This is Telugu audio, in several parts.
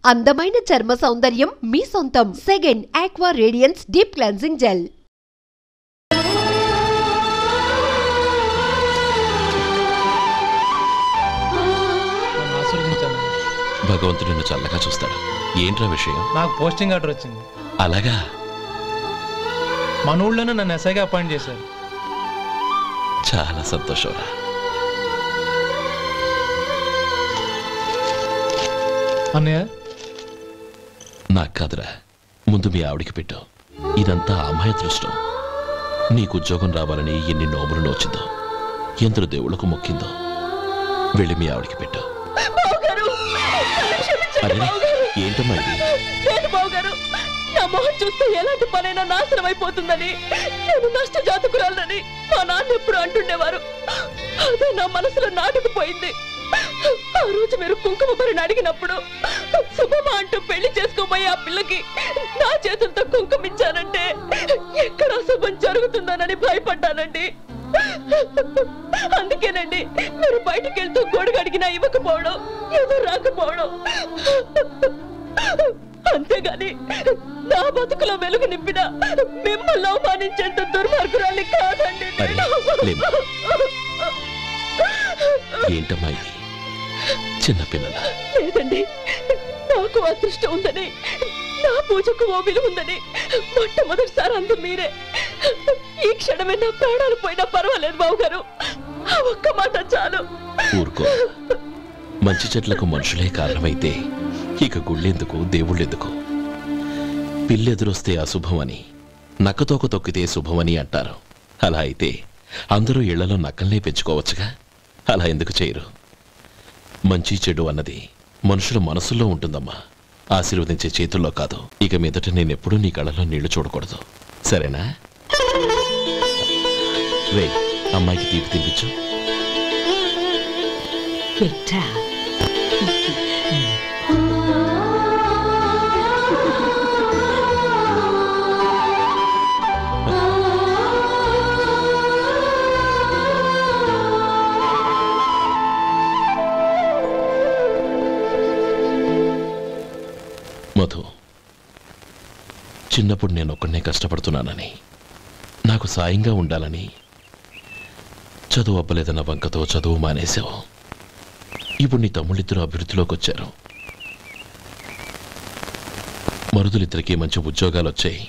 అందమైన చర్మ సౌందర్యం మీ సొంతం. Second aqua radiance deep cleansing gel. భగవంతుడు నిన్ను చల్లగా చూస్తాడు. ఏంట్రా విషయం? నాకు పోస్టింగ్ ఆర్డర్ వచ్చింది. అలాగా? మన ఊళ్ళోనే నన్ను ఎస్ఐగా అపాయింట్ చేశారు. చాలా సంతోషంరా. అన్నయ్య నాకు కాదురా, ముందు మీ ఆవిడికి పెట్టు. ఇదంతా అమ్మాయి దృష్టం. నీకు ఉద్యోగం రావాలని ఎన్ని నోములు నోచిందో, ఎందరు దేవుళ్లకు మొక్కిందో. వెళ్ళి మీ ఆవిడికి పెట్టు. ఏంటమ్మా ఇది? నా మొహం చూస్తే ఎలాంటి పనైనా నాశనం అయిపోతుందని, నేను నష్ట జాతకురాలని మా నాన్న ఎప్పుడు అంటుండేవారు. అదే నా మనసులో నాటుకుపోయింది. ఆ రోజు మీరు కుంకుమ భరిని అడిగినప్పుడు శుభమా అంటూ పెళ్లి చేసుకోబోయే ఆ పిల్లకి నా చేతులతో కుంకుమ ఇచ్చానంటే ఎక్కడ శుభం జరుగుతుందోనని భయపడ్డానండి. అందుకేనండి మీరు బయటికి వెళ్తూ గొడుగు అడిగినా ఇవ్వకపోవడం, ఏదో రాకపోవడం. అంతేగాని నా బతుకులో వెలుగు నింపిన మిమ్మల్ని అవమానించేంత దుర్మార్గురాలి కాదండి. ఏంటమ్మా ఇది? చిన్నపిల్లల లేదండి, నాకు అదృష్టం ఉందని, నా పూజకు ఓ విలువ ఉందని మొట్టమొదటిసారి అందు మీరే. ఈ క్షణమే నా ప్రాణాలు పోయినా పర్వాలేదు బావగారు. ఆ ఒక్క మాట చాలు. ఊరుకో. మంచి చెట్లకు మనుషులే కారణమైతే ఇక గుళ్ళెందుకు, దేవుళ్ళెందుకు? పిల్లెదురొస్తే అశుభమని, నక్కతోక తొక్కితే శుభమని అంటారు. అలా అయితే అందరూ ఇళ్లలో నక్కల్నే పెంచుకోవచ్చుగా. అలా ఎందుకు చేయరు? మంచి చెడు అన్నది మనుషుల మనసుల్లో ఉంటుందమ్మా, ఆశీర్వదించే చేతుల్లో కాదు. ఇక మీదట నేనెప్పుడూ నీ కళ్ళలో నీళ్లు చూడకూడదు, సరేనా? రే, అమ్మాయికి తీపి తినిపించు. మధు, చిన్నప్పుడు నేను ఒక్కడనే కష్టపడుతున్నానని, నాకు సాయంగా ఉండాలని చదువు అవ్వలేదన్న వంకతో చదువు మానేశావు. ఇప్పుడు నీ తమ్ముళ్ళిద్దరూ అభివృద్ధిలోకి వచ్చారు. మరుదులిద్దరికీ మంచి ఉద్యోగాలు వచ్చాయి.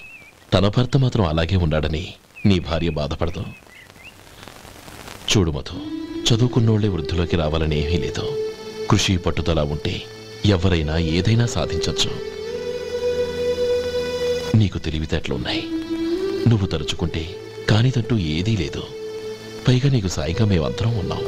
తన భర్త మాత్రం అలాగే ఉన్నాడని నీ భార్య బాధపడదు. చూడు మధు, చదువుకున్నోళ్లే వృద్ధిలోకి రావాలని ఏమీ లేదు. కృషి పట్టుదల ఉంటే ఎవరైనా ఏదైనా సాధించవచ్చు. నీకు తెలివితేటలున్నాయి. నువ్వు తలుచుకుంటే కానిదంటూ ఏదీ లేదు. పైగా నీకు సాయిగా మేమందరం ఉన్నాం.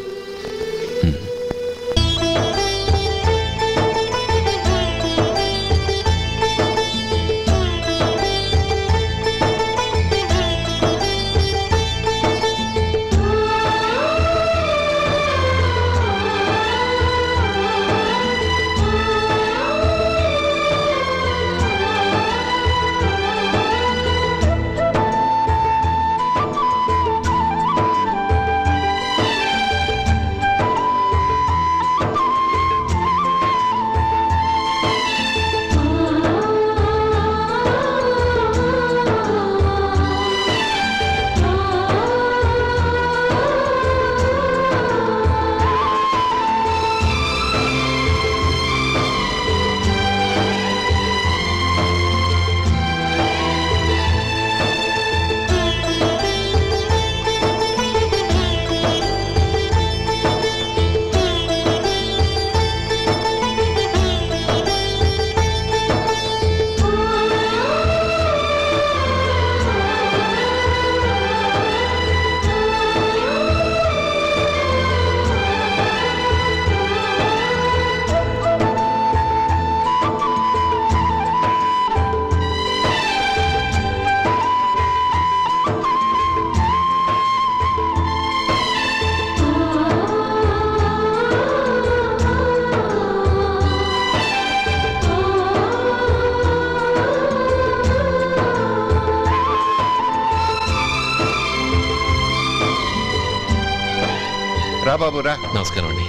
రా బాబు రా. నమస్కారం అండి.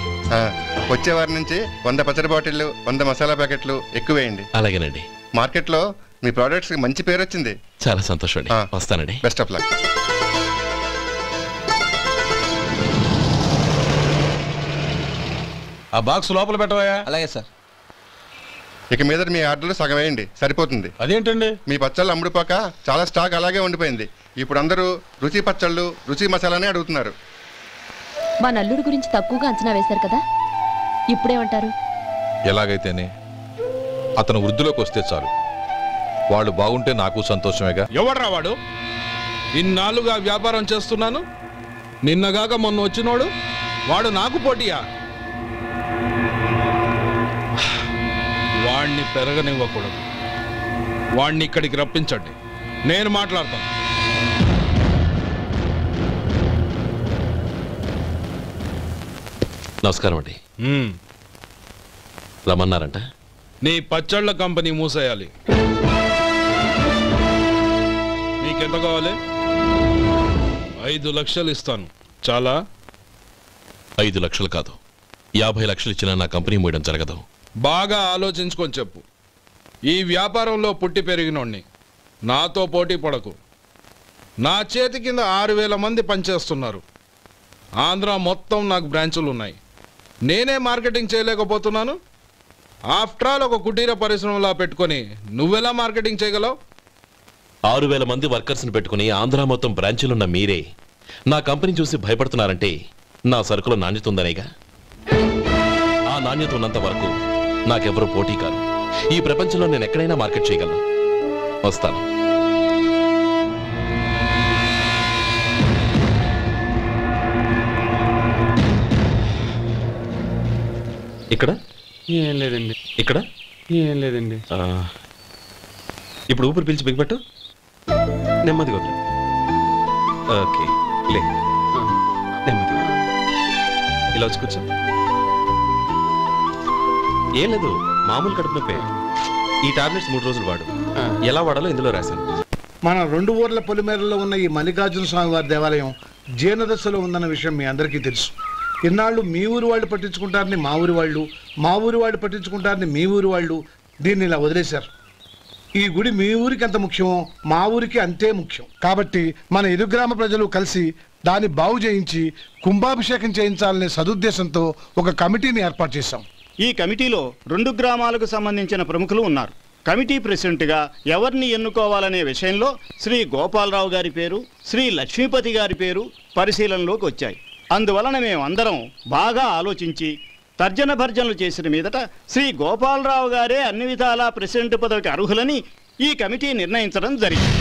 వచ్చే వారి నుంచి 100 పచ్చడి బాటిళ్లు 100 మసాలా ప్యాకెట్లు ఎక్కువ వేయండి. అలాగేనండి. మార్కెట్లో మీ ప్రోడక్ట్స్ మంచి పేరు వచ్చింది. చాలా సంతోషం అండి. వస్తానండి. Best of luck. ఆ బాక్స్ లోపల పెట్టవా? అలాగే సార్. ఇక మీద మీ ఆర్డర్లు సగం వేయండి, సరిపోతుంది. అదేంటండి? మీ పచ్చళ్ళు అమ్ముడుపోక చాలా స్టాక్ అలాగే ఉండిపోయింది. ఇప్పుడు అందరూ రుచి పచ్చళ్ళు రుచి మసాలానే అడుగుతున్నారు. మా నల్లుడి గురించి తక్కువగా అంచనా వేశారు కదా, ఇప్పుడేమంటారు? ఎలాగైతేనే అతను వృద్ధిలోకి వస్తే చాలు. వాళ్ళు బాగుంటే నాకు సంతోషమేగా. ఎవడ్రా వాడు? ఇన్నాళ్ళుగా వ్యాపారం చేస్తున్నాను, నిన్నగాక మొన్న వచ్చినోడు వాడు నాకు పోటీయా? వాణ్ణి పెరగనివ్వకూడదు. వాణ్ణి ఇక్కడికి రప్పించండి, నేను మాట్లాడతాను. నమస్కారం అండి. రమ్మన్నారంట? నీ పచ్చళ్ళ కంపెనీ మూసేయాలి. నీకెంత కావాలి? 5 లక్షలు ఇస్తాను. చాలా? 5 లక్షలు కాదు, 50 లక్షలు ఇచ్చినా నా కంపెనీ మూయడం జరగదు. బాగా ఆలోచించుకొని చెప్పు. ఈ వ్యాపారంలో పుట్టి పెరిగినోడ్ని, నాతో పోటీ పడకు. నా చేతి కింద 6000 మంది పనిచేస్తున్నారు. ఆంధ్ర మొత్తం నాకు బ్రాంచులు ఉన్నాయి. నేనే మార్కెటింగ్ చేయలేకపోతున్నాను. ఆఫ్టర్ ఆల్ ఒక కుటీర పరిశ్రమలా పెట్టుకొని నువ్వెలా మార్కెటింగ్ చేయగలవు? 6000 మంది వర్కర్స్ని పెట్టుకుని ఆంధ్ర మొత్తం బ్రాంచీలున్న మీరే నా కంపెనీ చూసి భయపడుతున్నారంటే నా సరుకుల నాణ్యత ఉందనేగా. ఆ నాణ్యత ఉన్నంత వరకు నాకెవరూ పోటీ కాదు. ఈ ప్రపంచంలో నేను ఎక్కడైనా మార్కెట్ చేయగలను. వస్తాను. ఇక్కడ ఏం లేదండి. ఇక్కడ ఏం లేదండి. ఇప్పుడు ఊపిరి పీల్చి బిగ్బట్టు, నెమ్మదిగా వదిలి. ఓకే, లే, నెమ్మదిగా ఇలా వచ్చి కూర్చో. ఏం లేదు, మామూలు కడుపు నొప్పే. ఈ టాబ్లెట్స్ 3 రోజులు వాడు. ఎలా వాడాలో ఇందులో రాశాను. మన 2 ఊర్ల పొలిమేరలో ఉన్న ఈ మల్లికార్జున స్వామి వారి దేవాలయం జీర్ణదశలో ఉందన్న విషయం మీ అందరికీ తెలుసు. ఇన్నాళ్ళు మీ ఊరు వాళ్ళు పట్టించుకుంటారని మా ఊరి వాళ్ళు, మా ఊరి వాళ్ళు పట్టించుకుంటారని మీ ఊరి వాళ్ళు దీన్ని ఇలా వదిలేశారు. ఈ గుడి మీ ఊరికి ఎంత ముఖ్యమో మా ఊరికి అంతే ముఖ్యం. కాబట్టి మన ఇరు గ్రామ ప్రజలు కలిసి దాన్ని బాగు చేయించి కుంభాభిషేకం చేయించాలనే సదుద్దేశంతో ఒక కమిటీని ఏర్పాటు చేశాం. ఈ కమిటీలో 2 గ్రామాలకు సంబంధించిన ప్రముఖులు ఉన్నారు. కమిటీ ప్రెసిడెంట్గా ఎవరిని ఎన్నుకోవాలనే విషయంలో శ్రీ గోపాలరావు గారి పేరు, శ్రీ లక్ష్మీపతి గారి పేరు పరిశీలనలోకి వచ్చాయి. అందువలన మేమందరం బాగా ఆలోచించి తర్జన భర్జనలు చేసిన మీదట శ్రీ గోపాలరావు గారే అన్ని విధాలా ప్రెసిడెంట్ పదవికి అర్హులని ఈ కమిటీ నిర్ణయించడం జరిగింది.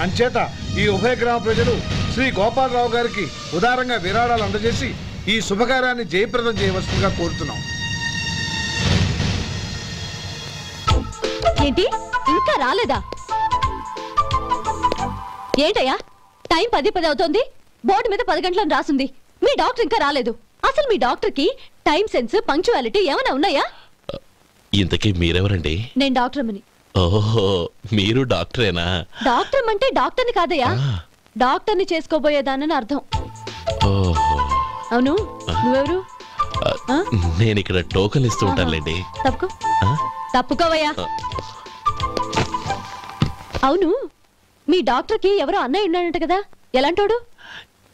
అంచేత ఈ ఉభయ గ్రామ ప్రజలు శ్రీ గోపాలరావు గారికి ఉదారంగా విరాళాలు అందజేసి ఈ శుభకార్యాన్ని జయప్రదం చేయవలసిందిగా కోరుతున్నాం. ఏంటి ఇంకా రాలేదా? ఏంటయ్యా, టైం 10 అవుతోంది. బోర్డు మీద 10 గంటలను రాసింది. మీ డాక్టర్ ఇంకా రాలేదు. అసలు మీ డాక్టర్ కి టైం సెన్స్, పంక్చువాలిటీ ఏమైనా ఉన్నాయా? ఇంతకీ మీరెవరండి? నేను డాక్టర్ అమ్మని. ఓహో, మీరు డాక్టరేనా? డాక్టర్ అంటే డాక్టర్ని కాదయ్యా, డాక్టర్ని చేసుకోబోయేదానని అర్థం. అవును, నువ్వెవరు? నేను ఇక్కడ టోకన్ ఇస్తూ ఉంటానులేండి. తప్పుకో, తప్పుకోవయ్యా. అవును, మీ డాక్టర్ కి ఎవరో అన్నయ్య ఉన్నాడంట కదా, ఎలాంటోడు?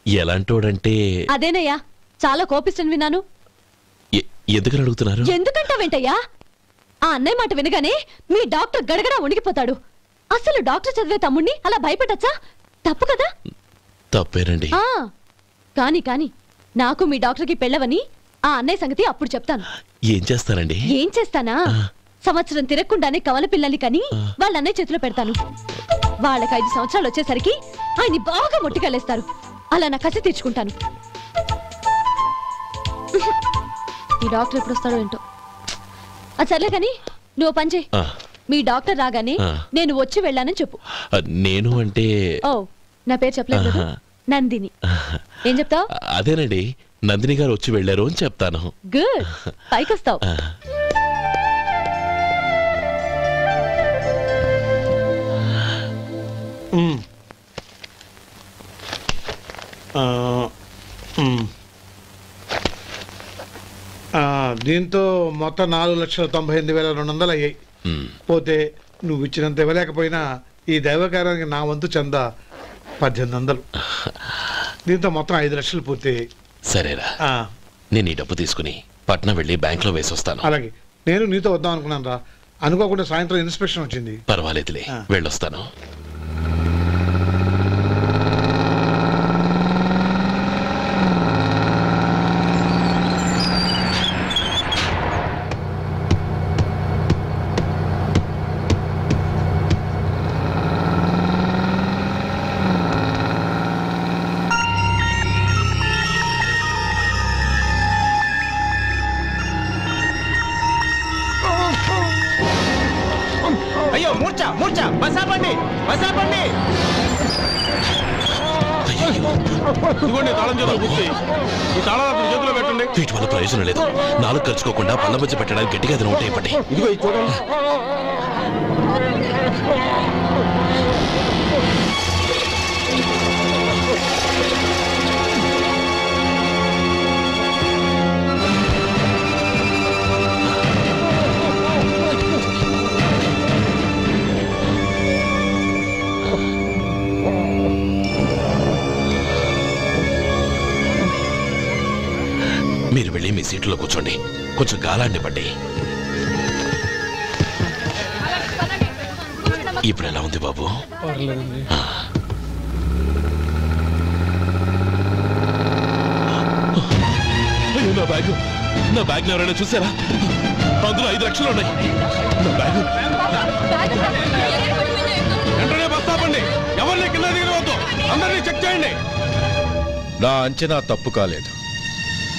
ఎలాంటోడంటే అదేనయ్యా, చాలా కోపిస్తని విన్నాను. ఎందుకని అడుగుతున్నారు? ఎందుకంటావేంటయ్యా? ఆ అన్నయ్య మాట వినగానే మీ డాక్టర్ గడగడా వణికిపోతాడు. అసలు డాక్టర్ చదివే తమ్ముణ్ణి అలా భయపెట్టచ్చా? తప్పు కదా? తప్పేనండి. కాని కాని నాకు మీ డాక్టర్కి పెళ్ళవని ఆ అన్నయ్య సంగతి అప్పుడు చెప్తాను. ఏం చేస్తానండి? ఏం చేస్తానా, సంవత్సరం తిరగకుండానే కవల పిల్లల్ని కని వాళ్ళ అన్నయ్య చేతిలో పెడతాను. వాళ్ళకి 5 సంవత్సరాలు వచ్చేసరికి ఆయన్ని బాగా మొట్టికెళ్ళేస్తారు. అలా నా కసి తీర్చుకుంటాను. ఈ డాక్టర్ ఎప్పుడు వస్తాడో ఏంటో. అది సర్లే కానీ నువ్వు పని చేయి. మీ డాక్టర్ రాగానే నేను వచ్చి వెళ్ళానని చెప్పు. నేను అంటే ఓ, నా పేరు చెప్పలేదు కదా, నందిని. ఏం చెప్తావు? అదేనండి, నందిని గారు వచ్చి వెళ్ళారు అని చెప్తాను. గుడ్, పైకి వస్తావు. దీంతో మొత్తం 4,98,200 అయ్యాయి. పోతే నువ్వు ఇచ్చినంత ఇవ్వలేకపోయినా ఈ దైవకార్యానికి నా వంతు చందా 1800. దీంతో మొత్తం 5 లక్షలు పూర్తయ్యాయి. సరేరా, నేను ఈ డబ్బు తీసుకుని పట్నం వెళ్ళి బ్యాంక్లో వేసి వస్తాను. అలాగే, నేను నీతో వద్దాం అనుకున్నాను రా, అనుకోకుండా సాయంత్రం ఇన్స్పెక్షన్ వచ్చింది. పర్వాలేదులే, వెళ్ళొస్తాను. అయ్యో మూర్ఛ మూర్ఛ బసాపండి బసాపండి. ఇదిగోండి తాళం చేతులు గుర్తి, ఈ తాళాలు చేతిలో పెట్టండి. వీటి వల్ల ప్రయోజనం లేదు. నాలుగు ఖర్చుకోకుండా పళ్ళ మధ్య పెట్టడానికి గట్టిగా అది నోట్ ఇవ్వండి. ఇదిగో ఇది చూడండి. మీరు వెళ్ళి మీ సీట్లో కూర్చోండి, కొంచెం గాలాన్ని పట్టి. ఇప్పుడు ఎలా ఉంది బాబు? నా బ్యాగ్, నా బ్యాగ్ ఎవరైనా చూసారా? అందులో 5 లక్షలు ఉన్నాయి. నా బ్యాగ్ వెంటనే బస్తాపండి, ఎవరిని కింద దిగవద్దు, అందరినీ చెక్ చేయండి. నా అంచనా తప్పు కాలేదు.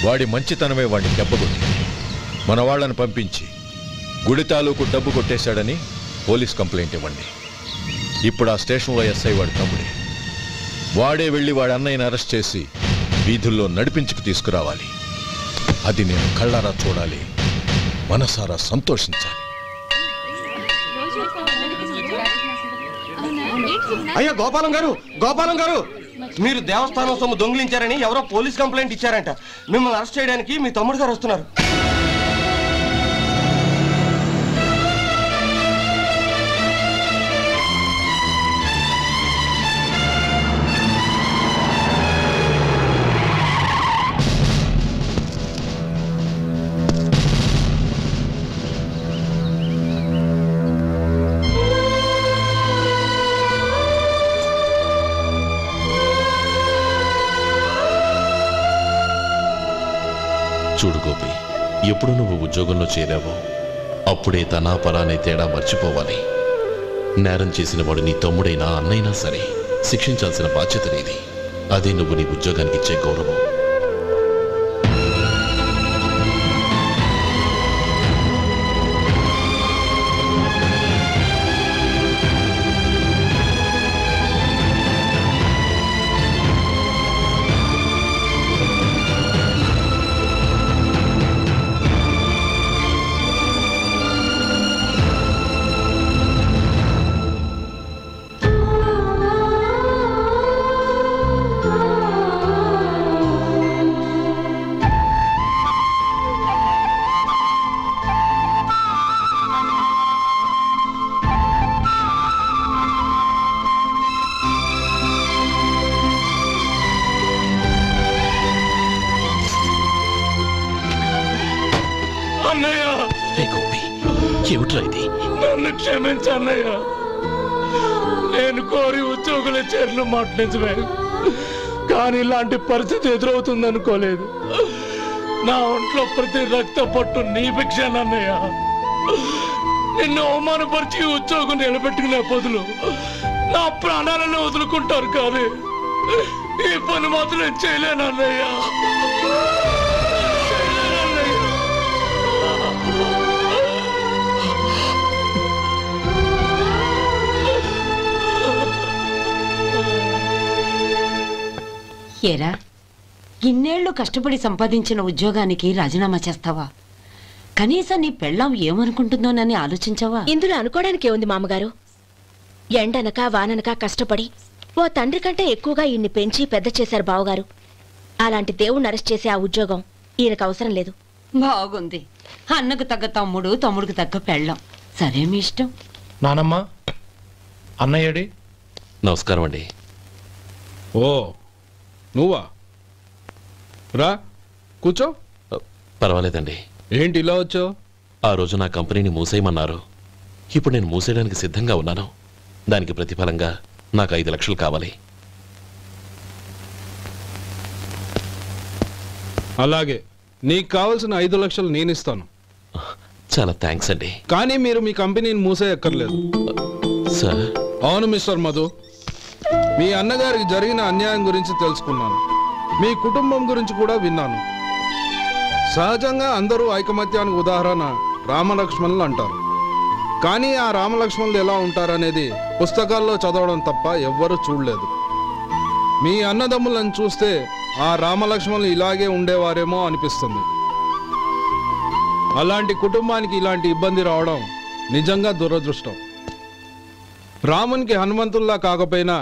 వాడి మంచితనమే వాడిని దెబ్బకొట్టింది. మన వాళ్ళని పంపించి గుడి తాలూకు డబ్బు కొట్టేశాడని పోలీస్ కంప్లైంట్ ఇవ్వండి. ఇప్పుడు ఆ స్టేషన్లో ఎస్ఐ వాడి తమ్ముడే. వాడే వెళ్ళి వాడి అన్నయ్యని అరెస్ట్ చేసి వీధుల్లో నడిపించుకు తీసుకురావాలి. అది నేను కళ్ళారా చూడాలి, మనసారా సంతోషించాలి. అయ్యో గోపాలం గారు, గోపాలం గారు, మీరు దేవస్థానం సొమ్ము దొంగిలించారని ఎవరో పోలీస్ కంప్లైంట్ ఇచ్చారంట. మిమ్మల్ని అరెస్ట్ చేయడానికి మీ తమ్ముడు గారు వస్తున్నారు. చూడు గోపి, ఎప్పుడు నువ్వు ఉద్యోగంలో చేరావో అప్పుడే తనా పరా అనే తేడా మర్చిపోవాలి. నేరం చేసిన వాడు నీ తమ్ముడైనా అన్నైనా సరే శిక్షించాల్సిన బాధ్యత నీది. అదే నువ్వు నీ ఉద్యోగానికి ఇచ్చే గౌరవం. నన్ను క్షమించన్నయ్య, నేను కోరి ఉద్యోగుల చర్యలు మాట్లాడించమే, కానీ ఇలాంటి పరిస్థితి ఎదురవుతుంది అనుకోలేదు. నా ఒంట్లో ప్రతి రక్త పట్టు నీ భిక్షానన్నయ్య. నిన్ను అవమానపరిచి ఉద్యోగం నిలబెట్టుకునే బదులు నా ప్రాణాలను వదులుకుంటారు, కానీ ఈ పని మాత్రం చేయలేనన్నయ్య. ఏరా, ఇన్నేళ్లు కష్టపడి సంపాదించిన ఉద్యోగానికి రాజీనామా చేస్తావా? కనీసం నీ పెళ్ళాం ఏమనుకుంటుందోనని ఆలోచించావా? ఇందులో అనుకోవడానికి ఏముంది మామగారు? ఎండనక వాననక కష్టపడి ఓ తండ్రి కంటే ఎక్కువగా ఈయన్ని పెంచి పెద్ద చేశారు బావగారు. అలాంటి దేవుణ్ణి అరెస్ట్ చేసే ఆ ఉద్యోగం ఈయనకు అవసరం లేదు. బాగుంది. అన్నకు తగ్గ తమ్ముడు, తమ్ముడికి తగ్గ పెళ్ళం. సరే మీ ఇష్టం. నానమ్మ, అన్నయ్యడి. నమస్కారం అండి. ఓ నువ్వా? రా కూర్చో. పర్వాలేదండి. ఏంటి ఇలా వచ్చావు? ఆ రోజు నా కంపెనీని మూసేయమన్నారు. ఇప్పుడు నేను మూసేయడానికి సిద్ధంగా ఉన్నాను. దానికి ప్రతిఫలంగా నాకు 5 లక్షలు కావాలి. అలాగే, నీకు కావాల్సిన 5 లక్షలు నేను ఇస్తాను. చాలా థ్యాంక్స్ అండి. కానీ మీరు మీ కంపెనీని మూసేయక్కర్లేదు. సార్? అవును మిస్టర్ మధు, మీ అన్నగారికి జరిగిన అన్యాయం గురించి తెలుసుకున్నాను. మీ కుటుంబం గురించి కూడా విన్నాను. సహజంగా అందరూ ఐకమత్యానికి ఉదాహరణ రామలక్ష్మణులు అంటారు. కానీ ఆ రామలక్ష్మణులు ఎలా ఉంటారనేది పుస్తకాల్లో చదవడం తప్ప ఎవ్వరూ చూడలేదు. మీ అన్నదమ్ములను చూస్తే ఆ రామలక్ష్మణులు ఇలాగే ఉండేవారేమో అనిపిస్తుంది. అలాంటి కుటుంబానికి ఇలాంటి ఇబ్బంది రావడం నిజంగా దురదృష్టం. రామునికి హనుమంతుల్లా కాకపోయినా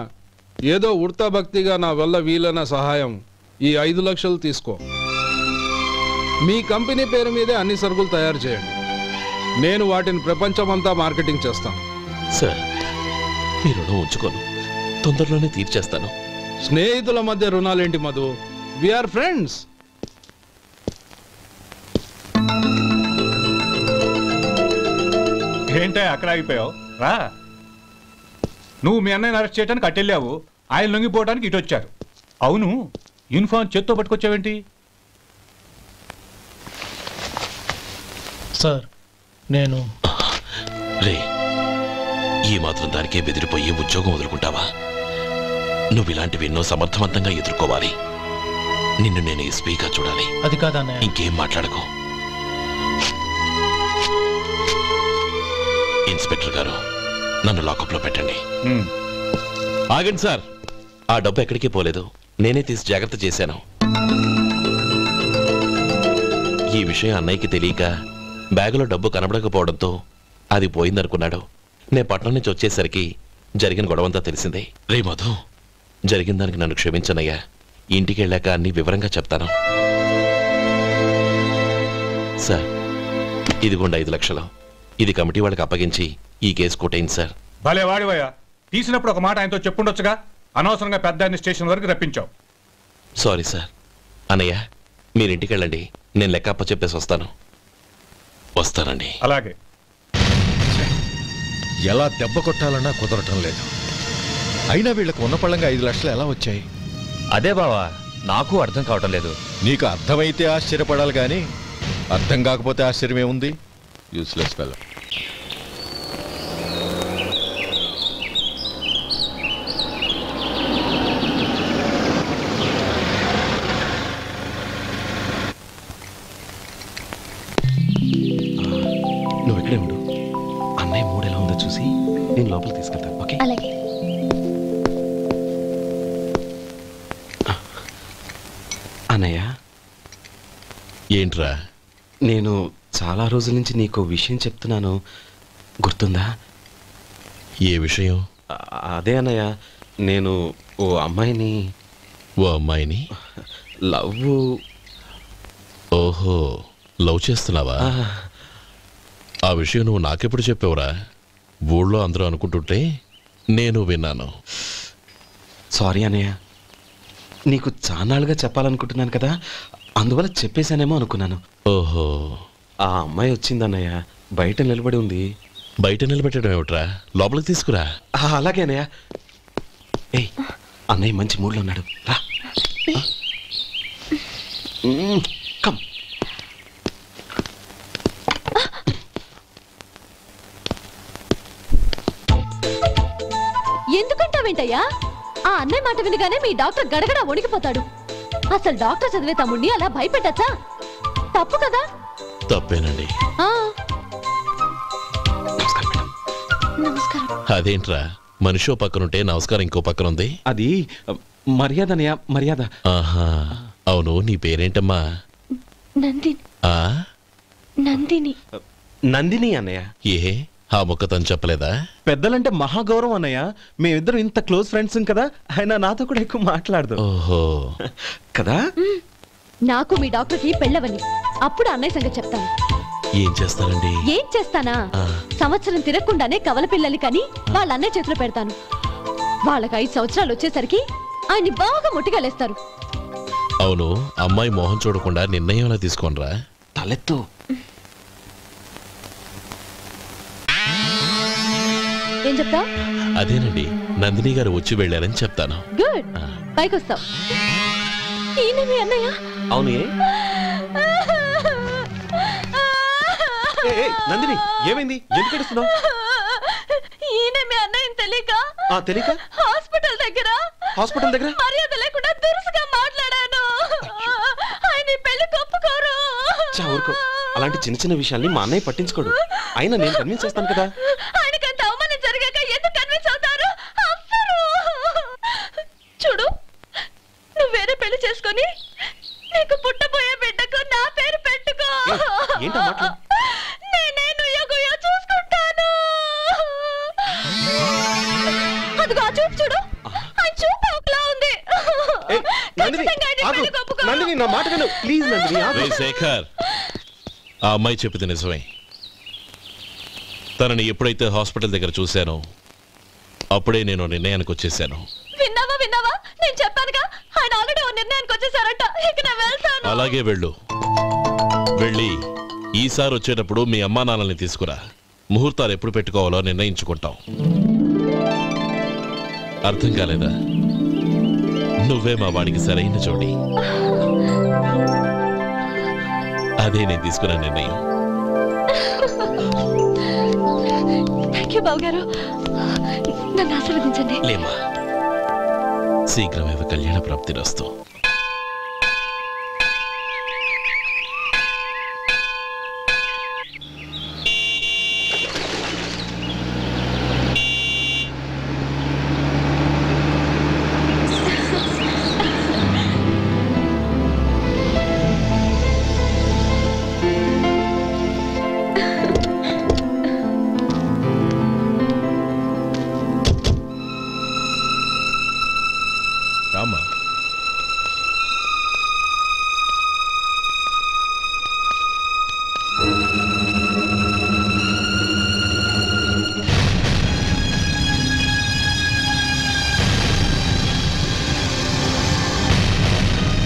ఏదో ఉడతా భక్తిగా నా వల్ల వీలైన సహాయం ఈ 5 లక్షలు తీసుకో. మీ కంపెనీ పేరు మీదే అన్ని సరుకులు తయారు చేయండి. నేను వాటిని ప్రపంచమంతా మార్కెటింగ్ చేస్తాను. సార్, మీ రుణం ఉంచుకోను, తొందరలోనే తీర్చేస్తాను. స్నేహితుల మధ్య రుణాలేంటి మధు? We are friends. ఏంటో అక్కడ ఆగిపోయావు? రా. నువ్వు మీ అన్నయ్యని అరెస్ట్ చేయడానికి అట్టెళ్ళావు, ఆయన లొంగిపోవడానికి ఇటు వచ్చారు. అవును, యూనిఫామ్ చేత్తో పట్టుకొచ్చావేంటి? సార్, నేను రే, ఈ మాత్రం దానికే బెదిరిపోయి ఉద్యోగం వదులుకుంటావా? నువ్వు ఇలాంటివి ఎన్నో సమర్థవంతంగా ఎదుర్కోవాలి. నిన్ను నేను ఎస్పీగా చూడాలి. అది కాదన్నయ్య. ఇంకేం మాట్లాడకు. ఇన్స్పెక్టర్ గారు, నన్ను లాకప్లో పెట్టండి. ఆగండి సార్, ఆ డబ్బు ఎక్కడికి పోలేదు. నేనే తీసి జాగ్రత్త చేశాను. ఈ విషయం అన్నయ్యకి తెలియక బ్యాగులో డబ్బు కనబడకపోవడంతో అది పోయిందనుకున్నాడు. నేను పట్నం నుంచి వచ్చేసరికి జరిగిన గొడవంతా తెలిసిందే. రే మధు, జరిగిన దానికి నన్ను క్షమించనయ్యా. ఇంటికి వెళ్ళాక అన్ని వివరంగా చెప్తాను. సార్, ఇదిగోండి 5 లక్షలు. ఇది కమిటీ వాళ్ళకి అప్పగించి ఈ కేసు కొట్టేయండి సార్. భలే వాడివయ్యా, తీసినప్పుడు ఒక మాట ఆయనతో చెప్పుండొచ్చుగా. అనవసరంగా పెద్ద ఆయన స్టేషన్ వరకు రప్పించావు. Sorry sir. అన్నయ్య, మీరింటికి వెళ్ళండి, నేను లెక్క అప్ప చెప్పేసి వస్తాను. వస్తానండి. అలాగే. ఎలా దెబ్బ కొట్టాలన్నా కుదరటం లేదు. అయినా వీళ్ళకు ఉన్న పళ్ళంగా 5 లక్షలు ఎలా వచ్చాయి? అదే బావా, నాకు అర్థం కావటం లేదు. నీకు అర్థమైతే ఆశ్చర్యపడాలి కానీ అర్థం కాకపోతే ఆశ్చర్యమే ఉంది. Useless fellow. నువ్వు ఇక్కడే ఉండు. అన్నయ్య మూడు ఎలా ఉందో చూసి నేను లోపలికి తీసుకెళ్తాను. ఓకే? అలాగే. అన్నయ్య, ఏంట్రా? నేను చాలా రోజుల నుంచి నీకు విషయం చెప్తున్నాను, గుర్తుందా? ఏ విషయం? అదే అన్నయ్య, నేను ఓ అమ్మాయిని లవ్. ఓహో, లవ్ చేస్తున్నావా? ఆ విషయం నువ్వు నాకెప్పుడు చెప్పావురా? ఊళ్ళో అందరూ అనుకుంటుంటే నేను విన్నాను. సారీ అన్నయ్య, నీకు చాన్నాళ్ళుగా చెప్పాలనుకుంటున్నాను కదా, అందువల్ల చెప్పేశానేమో అనుకున్నాను. ఓహో, ఆ అమ్మాయి వచ్చిందన్నయ్య, బయట నిలబడి ఉంది. బయట నిలబెట్టడం ఏమిట్రా? లోపలికి తీసుకురా. అలాగే అన్నయ్య. ఏయ్, అన్నయ్య మంచి మూడ్లో ఉన్నాడు, రా. కమ్. ఎందుకంటావేంటయ్యా? ఆ అన్నయ్య మాట వినగానే మీ డాక్టర్ గడగడ వణికిపోతాడు. అసలు డాక్టర్ చదివే తమ్ముడిని అలా భయపెట్టచ్చా? తప్పు కదా? తప్పేనండి. నమస్కారం. అదేంట్రా, మనిషో పక్కనుంటే నమస్కారం ఇంకో పక్కన ఉంది? అది మర్యాద అన్నయ్య, మర్యాద. ఆహా, అవును, నీ పేరేంటమ్మా? నందిని. ఆ, నందిని. నందిని అన్నయ్య. ఏ ఆ ముక్క తను చెప్పలేదా? పెద్దలంటే మహాగౌరవం అన్నయ్య. మేమిద్దరం ఇంత క్లోజ్ ఫ్రెండ్స్ కదా, ఆయన నాతో కూడా ఎక్కువ మాట్లాడదు. ఓహో కదా. నాకు మీ డాక్టర్కి పెళ్ళవని అప్పుడు అన్నయ్య సంగతి చెప్తాను. ఏం చేస్తారండి? ఏం చేస్తానా, సంవత్సరం తిరగకుండానే కవల పిల్లల్ని కని వాళ్ళ అన్నయ్య చేతిలో పెడతాను. వాళ్ళకి 5 సంవత్సరాలు వచ్చేసరికి ఆయన్ని బాగా ముట్టిగలేస్తారు. అవును, అమ్మాయి మోహం చూడకుండా నిర్ణయం ఎలా తీసుకోనరా? తలెత్తు. ఏం చెప్తా? అదేనండి, నందిని గారు వచ్చి వెళ్ళారని చెప్తాను. గుడ్, పైకి వస్తావు. ఈయన మీ అన్నయ్య? అవును. నందిని, ఏమైంది? ఎందుకు ఏడుస్తున్నావు? ఈయన మీ అన్నయ్యని తెలియక తెలియక హాస్పిటల్ దగ్గర మర్యాద లేకుండా దురుసుగా మాట్లాడాను. ఆయన పెళ్లి ఒప్పుకోరు. ఊరుకో, అలాంటి చిన్న చిన్న విషయాల్ని మా అన్నయ్య పట్టించుకోడు. అయినా నేను కన్విన్స్ చేస్తాను కదా. ఆయనకంత అవమానం జరిగాక ఎందుకు కన్విన్స్ అవుతారు? చూడు, నువ్వు వేరే పెళ్లి చేసుకొని నీకు పుట్టబోయే బిడ్డకు నా పేరు పెట్టుకో. ఏంటో మాట్లాడు. నేనే నుయ్యగుయ్య చూసుకుంటాను. అదిగో ఆ చూపు చూడు, ఆయన చూపు ఒకలా ఉంది. నందిని, నా మాట విను ప్లీజ్. నందిని, శేఖర్, ఆ అమ్మాయి చెప్పింది నిజమే. తనని ఎప్పుడైతే హాస్పిటల్ దగ్గర చూశానో అప్పుడే నేను నిర్ణయానికి వచ్చేసాను. విన్నావా? నేను చెప్పానుగా, ఆయన ఆల్రెడీ ఓ నిర్ణయానికి వచ్చేసారట. ఇక నేను వెళ్తాను. అలాగే వెళ్ళు. వెళ్ళి ఈసారి వచ్చేటప్పుడు మీ అమ్మా నాన్నల్ని తీసుకురా. ముహూర్తాలు ఎప్పుడు పెట్టుకోవాలో నిర్ణయించుకుంటాం. అర్థం కాలేదా? నువ్వే మా వాడికి సరైన జోడి. అదే నేను తీసుకున్న నిర్ణయం. థ్యాంక్ యూ బావగారు, నన్ను ఆశీర్వదించండి. లేమా, శీఘ్రమేవ కళ్యాణ ప్రాప్తిరస్తు.